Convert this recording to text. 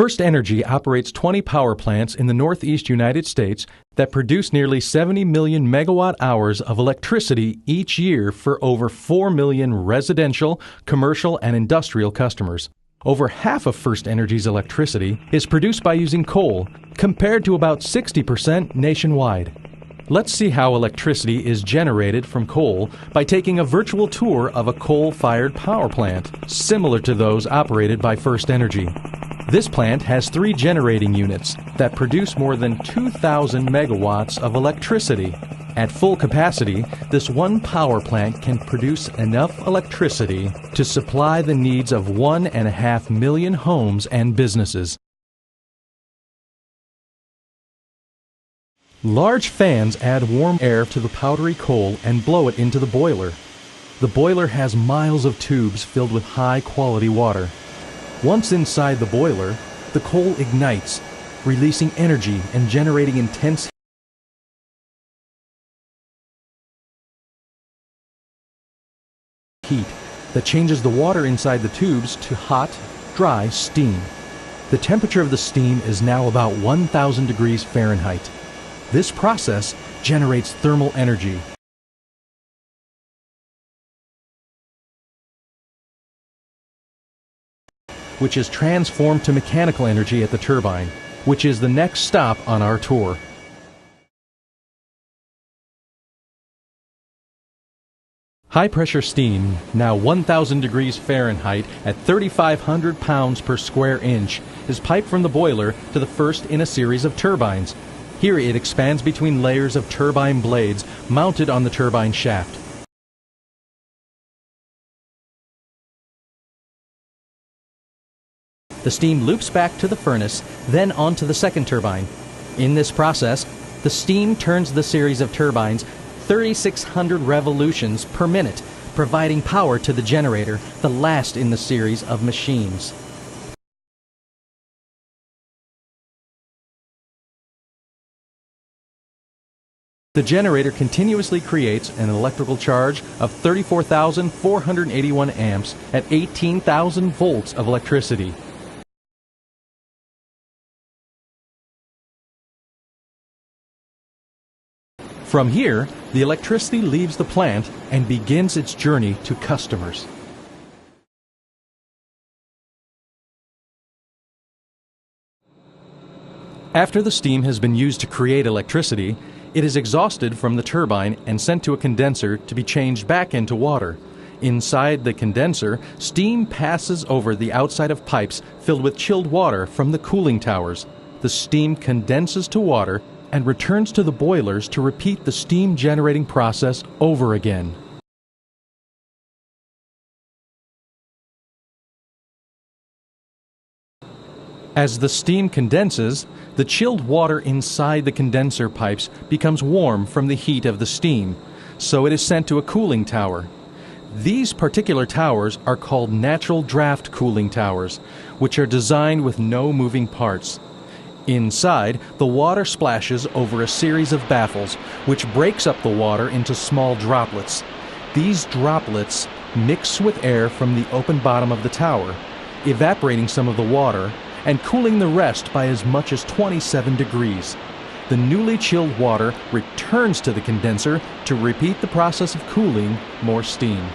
FirstEnergy operates 20 power plants in the Northeast United States that produce nearly 70 million megawatt hours of electricity each year for over 4 million residential, commercial, and industrial customers. Over half of FirstEnergy's electricity is produced by using coal, compared to about 60% nationwide. Let's see how electricity is generated from coal by taking a virtual tour of a coal-fired power plant, similar to those operated by FirstEnergy. This plant has 3 generating units that produce more than 2,000 megawatts of electricity. At full capacity, this one power plant can produce enough electricity to supply the needs of 1.5 million homes and businesses. Large fans add warm air to the powdery coal and blow it into the boiler. The boiler has miles of tubes filled with high-quality water. Once inside the boiler, the coal ignites, releasing energy and generating intense heat that changes the water inside the tubes to hot, dry steam. The temperature of the steam is now about 1,000 degrees Fahrenheit. This process generates thermal energy, which is transformed to mechanical energy at the turbine, which is the next stop on our tour. High-pressure steam, now 1,000 degrees Fahrenheit at 3,500 pounds per square inch, is piped from the boiler to the first in a series of turbines. Here it expands between layers of turbine blades mounted on the turbine shaft. The steam loops back to the furnace, then onto the second turbine. In this process, the steam turns the series of turbines 3,600 revolutions per minute, providing power to the generator, the last in the series of machines. The generator continuously creates an electrical charge of 34,481 amps at 18,000 volts of electricity. From here, the electricity leaves the plant and begins its journey to customers. After the steam has been used to create electricity, it is exhausted from the turbine and sent to a condenser to be changed back into water. Inside the condenser, steam passes over the outside of pipes filled with chilled water from the cooling towers. The steam condenses to water and returns to the boilers to repeat the steam generating process over again. As the steam condenses, the chilled water inside the condenser pipes becomes warm from the heat of the steam, so it is sent to a cooling tower. These particular towers are called natural draft cooling towers, which are designed with no moving parts. Inside, the water splashes over a series of baffles, which breaks up the water into small droplets. These droplets mix with air from the open bottom of the tower, evaporating some of the water and cooling the rest by as much as 27 degrees. The newly chilled water returns to the condenser to repeat the process of cooling more steam.